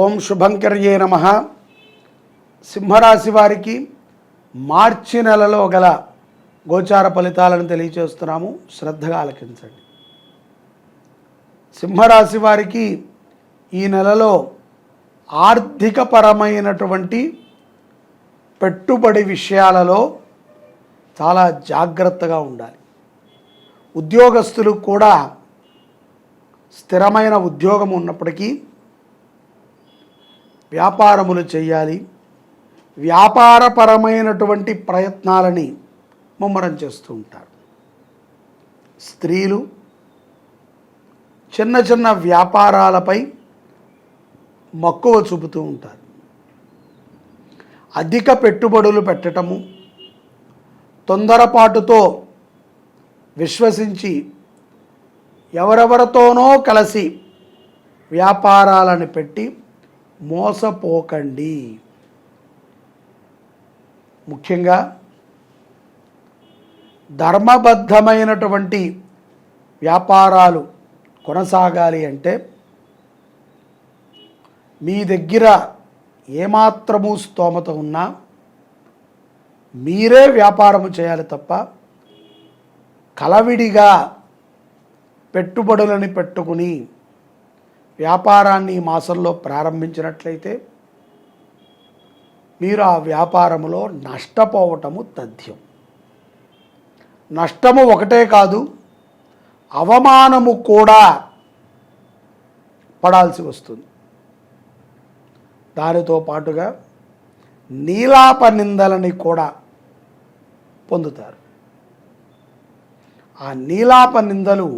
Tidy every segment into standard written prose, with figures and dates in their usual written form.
ఓం శుభంకర్యే నమః. సింహరాశి వారికి మార్చి నెలలో గల గోచార ఫలితాలను తెలియజేస్తున్నాము. శ్రద్ధగా ఆలకించండి. సింహరాశి వారికి ఈ నెలలో ఆర్థికపరమైనటువంటి పెట్టుబడి విషయాలలో చాలా జాగ్రత్తగా ఉండాలి. ఉద్యోగస్తులు కూడా స్థిరమైన ఉద్యోగం ఉన్నప్పటికీ వ్యాపారములు చేయాలి. వ్యాపారపరమైనటువంటి ప్రయత్నాలని ముమ్మరం చేస్తూ ఉంటారు. స్త్రీలు చిన్న చిన్న వ్యాపారాలపై మక్కువ చూపుతూ ఉంటారు. అధిక పెట్టుబడులు పెట్టటము, తొందరపాటుతో విశ్వసించి ఎవరెవరితోనో కలిసి వ్యాపారాలను పెట్టి మోసపోకండి. ముఖ్యంగా ధర్మబద్ధమైనటువంటి వ్యాపారాలు కొనసాగాలి అంటే మీ దగ్గర ఏమాత్రము స్తోమత ఉన్నా మీరే వ్యాపారము చేయాలి తప్ప కలవిడిగా పెట్టుబడులని పెట్టుకుని వ్యాపారాన్ని ఈ మాసంలో ప్రారంభించినట్లయితే మీరు ఆ వ్యాపారములో నష్టపోవటము తథ్యం. నష్టము ఒకటే కాదు, అవమానము కూడా పడాల్సి వస్తుంది. దానితో పాటుగా నీలాప నిందలని కూడా పొందుతారు. ఆ నీలాప నిందలు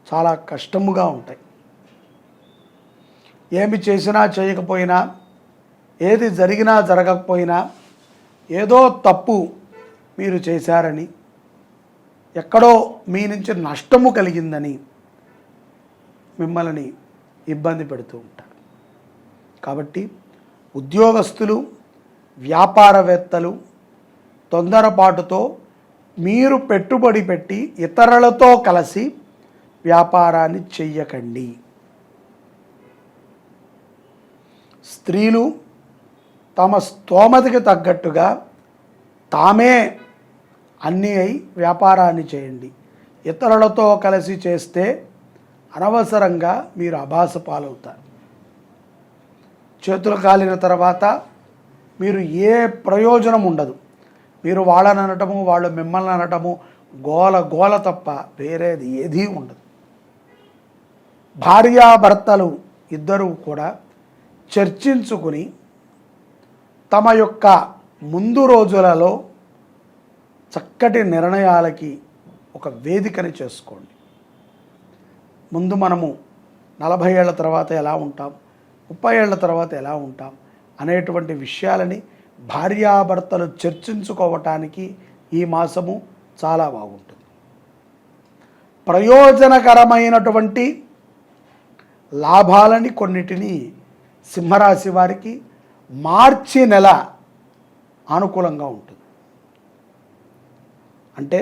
చాలా కష్టముగా ఉంటాయి. ఏమి చేసినా చేయకపోయినా, ఏది జరిగినా జరగకపోయినా ఏదో తప్పు మీరు చేశారని, ఎక్కడో మీ నుంచి నష్టము కలిగిందని మిమ్మల్ని ఇబ్బంది పెడుతూ ఉంటారు. కాబట్టి ఉద్యోగస్తులు, వ్యాపారవేత్తలు తొందరపాటుతో మీరు పెట్టుబడి పెట్టి ఇతరులతో కలిసి వ్యాపారాన్ని చెయ్యకండి. స్త్రీలు తమ స్తోమతకి తగ్గట్టుగా తామే అన్నీ అయి వ్యాపారాన్ని చేయండి. ఇతరులతో కలిసి చేస్తే అనవసరంగా మీరు అభాస పాలవుతారు. చేతులు కాలిన తర్వాత మీరు ఏ ప్రయోజనం ఉండదు. మీరు వాళ్ళని అనటము, వాళ్ళు మిమ్మల్ని అనటము, గోల గోల తప్ప వేరేది ఏదీ ఉండదు. భార్యాభర్తలు ఇద్దరూ కూడా చర్చించుకుని తమ యొక్క ముందు రోజులలో చక్కటి నిర్ణయాలకి ఒక వేదికని చేసుకోండి. ముందు మనము 40 ఏళ్ల తర్వాత ఎలా ఉంటాం, 30 ఏళ్ల తర్వాత ఎలా ఉంటాం అనేటువంటి విషయాలని భార్యాభర్తలు చర్చించుకోవటానికి ఈ మాసము చాలా బాగుంటుంది. ప్రయోజనకరమైనటువంటి లాభాలని కొన్నిటిని సింహరాశి వారికి మార్చి నెల అనుకూలంగా ఉంటుంది. అంటే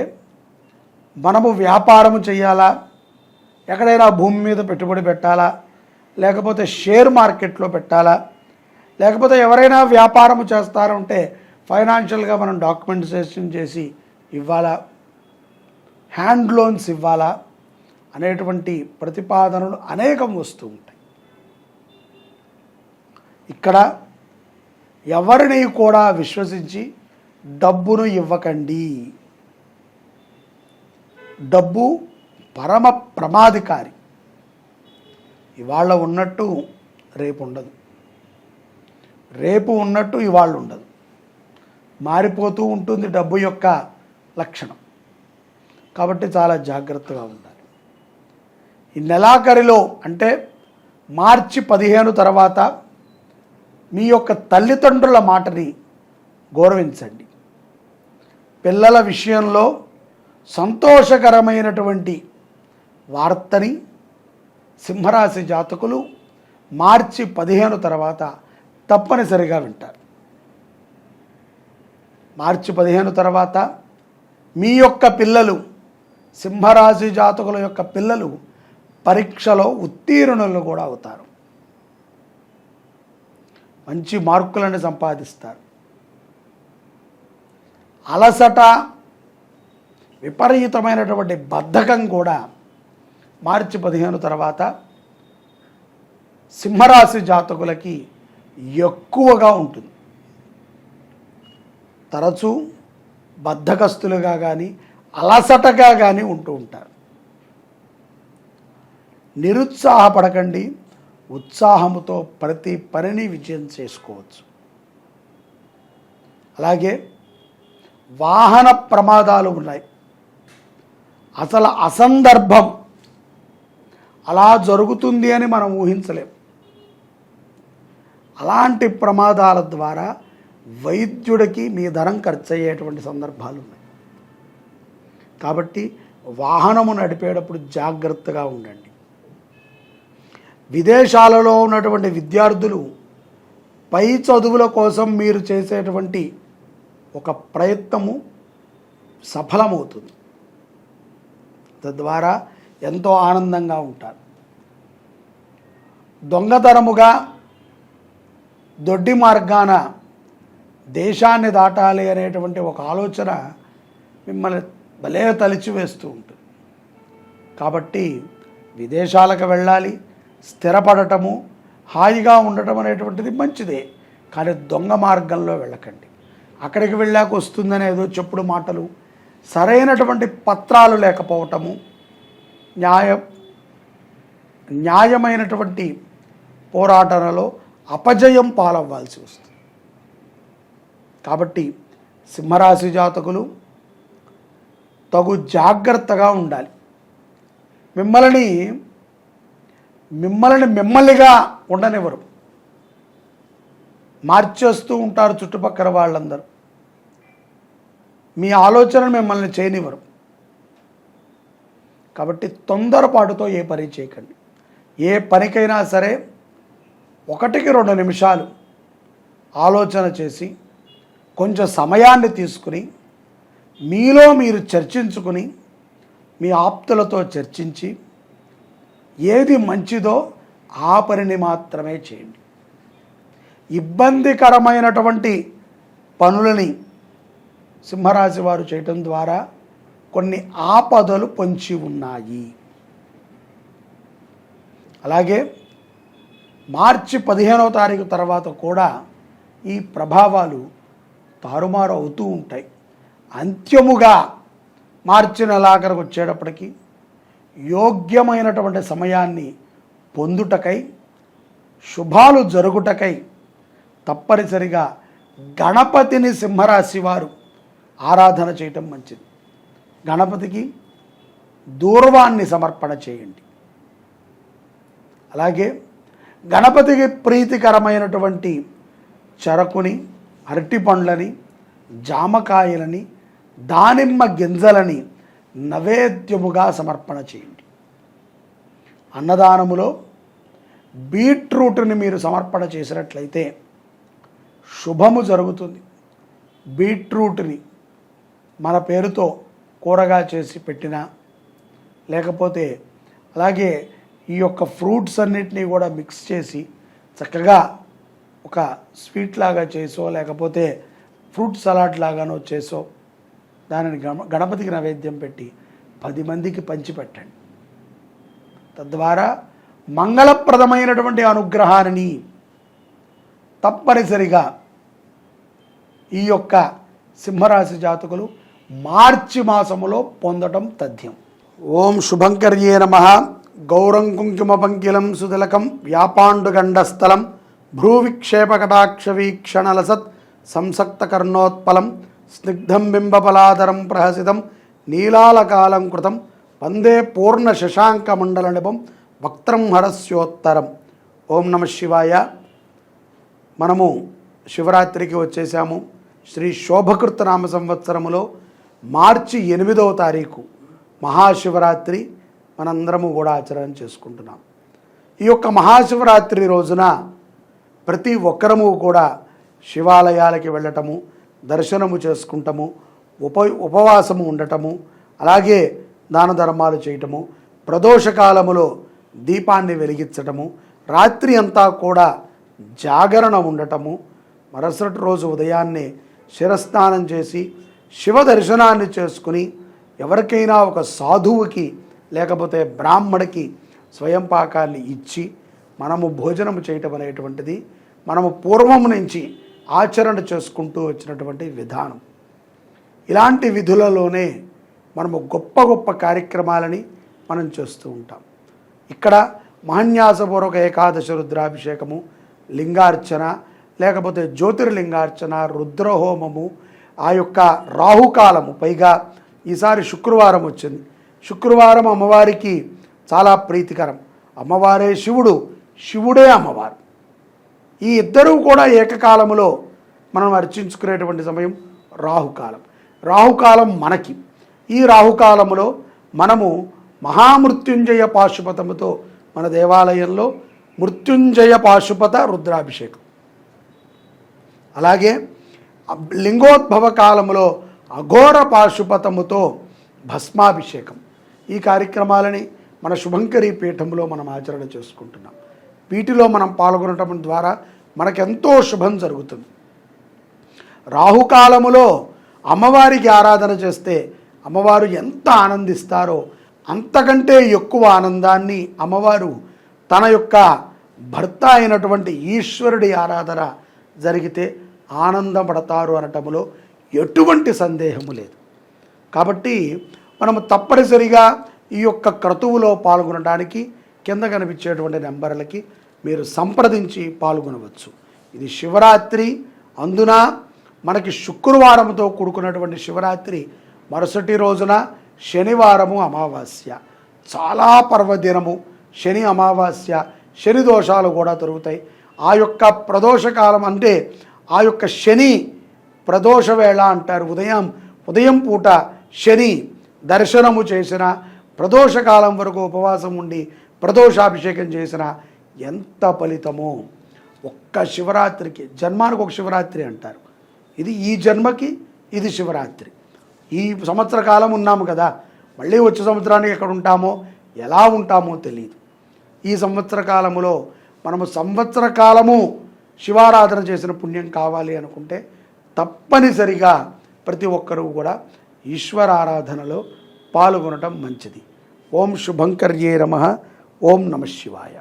మనము వ్యాపారము చేయాలా, ఎక్కడైనా భూమి మీద పెట్టుబడి పెట్టాలా, లేకపోతే షేర్ మార్కెట్లో పెట్టాలా, లేకపోతే ఎవరైనా వ్యాపారము చేస్తారంటే ఫైనాన్షియల్గా మనం డాక్యుమెంటేషన్ చేసి ఇవ్వాలా, హ్యాండ్ లోన్స్ ఇవ్వాలా అనేటువంటి ప్రతిపాదనలు అనేకం వస్తూ ఉంటాయి. ఇక్కడ ఎవరిని కూడా విశ్వసించి డబ్బును ఇవ్వకండి. డబ్బు పరమ ప్రమాదకారి. ఇవాళ ఉన్నట్టు రేపు ఉండదు, రేపు ఉన్నట్టు ఇవాళ ఉండదు. మారిపోతూ ఉంటుంది డబ్బు యొక్క లక్షణం. కాబట్టి చాలా జాగ్రత్తగా ఉండాలి. ఈ నెలాఖరిలో అంటే మార్చి 15 తర్వాత మీ యొక్క తల్లిదండ్రుల మాటని గౌరవించండి. పిల్లల విషయంలో సంతోషకరమైనటువంటి వార్తని సింహరాశి జాతకులు మార్చి 15 తర్వాత తప్పనిసరిగా వింటారు. మార్చి 15 తర్వాత మీ యొక్క పిల్లలు, సింహరాశి జాతకుల యొక్క పిల్లలు పరీక్షలో ఉత్తీర్ణులు కూడా అవుతారు. మంచి మార్కులను సంపాదిస్తారు. అలసట, విపరీతమైనటువంటి బద్ధకం కూడా మార్చి 15 తర్వాత సింహరాశి జాతకులకి ఎక్కువగా ఉంటుంది. తరచూ బద్ధకస్తులుగా కానీ అలసటగా కానీ ఉంటూ ఉంటారు. నిరుత్సాహపడకండి, ఉత్సాహముతో ప్రతి పనిని విజయం చేసుకోవచ్చు. అలాగే వాహన ప్రమాదాలు ఉన్నాయి. అసలు అసందర్భం, అలా జరుగుతుంది అని మనం ఊహించలేం. అలాంటి ప్రమాదాల ద్వారా వైద్యుడికి మీ ధనం ఖర్చు అయ్యేటువంటి సందర్భాలు ఉన్నాయి. కాబట్టి వాహనము నడిపేటప్పుడు జాగ్రత్తగా ఉండండి. విదేశాలలో ఉన్నటువంటి విద్యార్థులు పై చదువుల కోసం మీరు చేసేటువంటి ఒక ప్రయత్నము సఫలమవుతుంది. తద్వారా ఎంతో ఆనందంగా ఉంటారు. దొంగతనముగా దొడ్డి మార్గాన దేశాన్ని దాటాలి అనేటువంటి ఒక ఆలోచన మిమ్మల్ని భలే తలిచివేస్తూ ఉంటుంది. కాబట్టి విదేశాలకు వెళ్ళాలి, స్థిరపడటము, హాయిగా ఉండటం అనేటువంటిది మంచిదే. కానీ దొంగ మార్గంలో వెళ్ళకండి. అక్కడికి వెళ్ళాక వస్తుందని ఏదో చెప్పుడు మాటలు, సరైనటువంటి పత్రాలు లేకపోవటము, న్యాయమైనటువంటి పోరాటంలో అపజయం పాలవ్వాల్సి వస్తుంది. కాబట్టి సింహరాశి జాతకులు తగు జాగ్రత్తగా ఉండాలి. మిమ్మల్నిగా ఉండనివ్వరు, మార్చేస్తూ ఉంటారు చుట్టుపక్కల వాళ్ళందరూ. మీ ఆలోచనలు మిమ్మల్ని చేయనివ్వరు. కాబట్టి తొందరపాటుతో ఏ పని చేయకండి. ఏ పనికైనా సరే 1-2 నిమిషాలు ఆలోచన చేసి కొంచెం సమయాన్ని తీసుకుని మీలో మీరు చర్చించుకుని మీ ఆప్తులతో చర్చించి ఏది మంచిదో ఆ పనిని మాత్రమే చేయండి. ఇబ్బందికరమైనటువంటి పనులని సింహరాశి వారు చేయటం ద్వారా కొన్ని ఆపదలు పొంచి ఉన్నాయి. అలాగే మార్చి 15వ తారీఖు తర్వాత కూడా ఈ ప్రభావాలు తారుమారు అవుతూ ఉంటాయి. అంత్యముగా మార్చి నెలాఖరుకు వచ్చేటప్పటికి యోగ్యమైనటువంటి సమయాన్ని పొందుటకై, శుభాలు జరుగుటకై తప్పనిసరిగా గణపతిని సింహరాశి వారు ఆరాధన చేయటం మంచిది. గణపతికి దూర్వాన్ని సమర్పణ చేయండి. అలాగే గణపతికి ప్రీతికరమైనటువంటి చెరకుని, అరటి పండ్లని, జామకాయలని, దానిమ్మ గింజలని నైవేద్యముగా సమర్పణ చేయండి. అన్నదానములో బీట్రూట్ని మీరు సమర్పణ చేసినట్లయితే శుభము జరుగుతుంది. బీట్రూట్ని మన పేరుతో కూరగా చేసి పెట్టినా, లేకపోతే అలాగే ఈ యొక్క ఫ్రూట్స్ అన్నిటినీ కూడా మిక్స్ చేసి చక్కగా ఒక స్వీట్ లాగా చేసో, లేకపోతే ఫ్రూట్ సలాడ్ లాగానో చేసో దానిని గణపతికి నైవేద్యం పెట్టి 10 మందికి పంచిపెట్టండి. తద్వారా మంగళప్రదమైనటువంటి అనుగ్రహాన్ని తప్పనిసరిగా ఈ యొక్క సింహరాశి జాతకులు మార్చి మాసములో పొందటం తథ్యం. ఓం శుభంకర్యే నమః. గౌరం కుంకుమ పంకిలం సుతిలకం వ్యాపాండుగండస్థలం భ్రూవిక్షేపకటాక్ష వీక్షణలసత్ సంసక్త కర్ణోత్పలం స్నిగ్ధం బింబపలాదరం ప్రహసితం నీలాలకాలం కృతం వందే పూర్ణ శశాంకమండల నిపం వక్త్రం హరస్యోత్తరం. ఓం నమ శివాయ. మనము శివరాత్రికి వచ్చేసాము. శ్రీ శోభకృత నామ సంవత్సరములో మార్చి 8వ తారీఖు మహాశివరాత్రి మనందరము కూడా ఆచరణ చేసుకుంటున్నాం. ఈ యొక్క మహాశివరాత్రి రోజున ప్రతి ఒక్కరము కూడా శివాలయాలకి వెళ్ళటము, దర్శనము చేసుకుంటాము, ఉపవాసము ఉండటము, అలాగే దాన ధర్మాలు చేయటము, ప్రదోషకాలములో దీపాన్ని వెలిగించటము, రాత్రి అంతా కూడా జాగరణ ఉండటము, మరుసటి రోజు ఉదయాన్నే శిరస్నానం చేసి శివ దర్శనాన్ని చేసుకుని ఎవరికైనా ఒక సాధువుకి లేకపోతే బ్రాహ్మడికి స్వయం పాకాన్ని ఇచ్చి మనము భోజనం చేయటం అనేటువంటిది మనము పూర్వం నుంచి ఆచరణ చేసుకుంటూ వచ్చినటువంటి విధానం. ఇలాంటి విధులలోనే మనము గొప్ప గొప్ప కార్యక్రమాలని మనం చేస్తూ ఉంటాం. ఇక్కడ మహాన్యాసపూర్వక ఏకాదశి రుద్రాభిషేకము, లింగార్చన, లేకపోతే జ్యోతిర్లింగార్చన, రుద్రహోమము, ఆ యొక్క రాహుకాలము, పైగా ఈసారి శుక్రవారం వచ్చింది. శుక్రవారం అమ్మవారికి చాలా ప్రీతికరం. అమ్మవారే శివుడు, శివుడే అమ్మవారు. ఈ ఇద్దరూ కూడా ఏకకాలములో మనం అర్చించుకునేటువంటి సమయం రాహుకాలం. రాహుకాలం మనకి. ఈ రాహుకాలములో మనము మహామృత్యుంజయ పాశుపతముతో మన దేవాలయంలో మృత్యుంజయ పాశుపత రుద్రాభిషేకం, అలాగే లింగోద్భవ కాలములో అఘోర పాశుపతముతో భస్మాభిషేకం. ఈ కార్యక్రమాలని మన శుభంకరి పీఠంలో మనం ఆచరణ చేసుకుంటున్నాం. వీటిలో మనం పాల్గొనటం ద్వారా మనకెంతో శుభం జరుగుతుంది. రాహుకాలములో అమ్మవారికి ఆరాధన చేస్తే అమ్మవారు ఎంత ఆనందిస్తారో అంతకంటే ఎక్కువ ఆనందాన్ని అమ్మవారు తన యొక్క భర్త అయినటువంటి ఈశ్వరుడి ఆరాధన జరిగితే ఆనందపడతారు అనటములో ఎటువంటి సందేహము లేదు. కాబట్టి మనము తప్పనిసరిగా ఈ యొక్క క్రతువులో పాల్గొనడానికి కింద కనిపించేటువంటి నెంబర్లకి మీరు సంప్రదించి పాల్గొనవచ్చు. ఇది శివరాత్రి, అందున మనకి శుక్రవారంతో కూడుకున్నటువంటి శివరాత్రి మరుసటి రోజున శనివారము అమావాస్య, చాలా పర్వదినము. శని అమావాస్య, శని దోషాలు కూడా తొలుగుతాయి. ఆ యొక్క ప్రదోషకాలం అంటే ఆ యొక్క శని ప్రదోష వేళ అంటారు. ఉదయం పూట శని దర్శనము చేసిన, ప్రదోషకాలం వరకు ఉపవాసం ఉండి ప్రదోషాభిషేకం చేసిన ఎంత ఫలితమో. ఒక్క శివరాత్రికి, జన్మానికి ఒక శివరాత్రి అంటారు. ఇది ఈ జన్మకి ఇది శివరాత్రి. ఈ సంవత్సర కాలం ఉన్నాము కదా, మళ్ళీ వచ్చే సంవత్సరానికి ఎక్కడ ఉంటామో ఎలా ఉంటామో తెలియదు. ఈ సంవత్సర కాలములో మనము సంవత్సర కాలము శివారాధన చేసిన పుణ్యం కావాలి అనుకుంటే తప్పనిసరిగా ప్రతి ఒక్కరూ కూడా ఈశ్వరారాధనలో పాల్గొనటం మంచిది. ఓం శుభంకర్యే నమః. ఓం నమః శివాయ.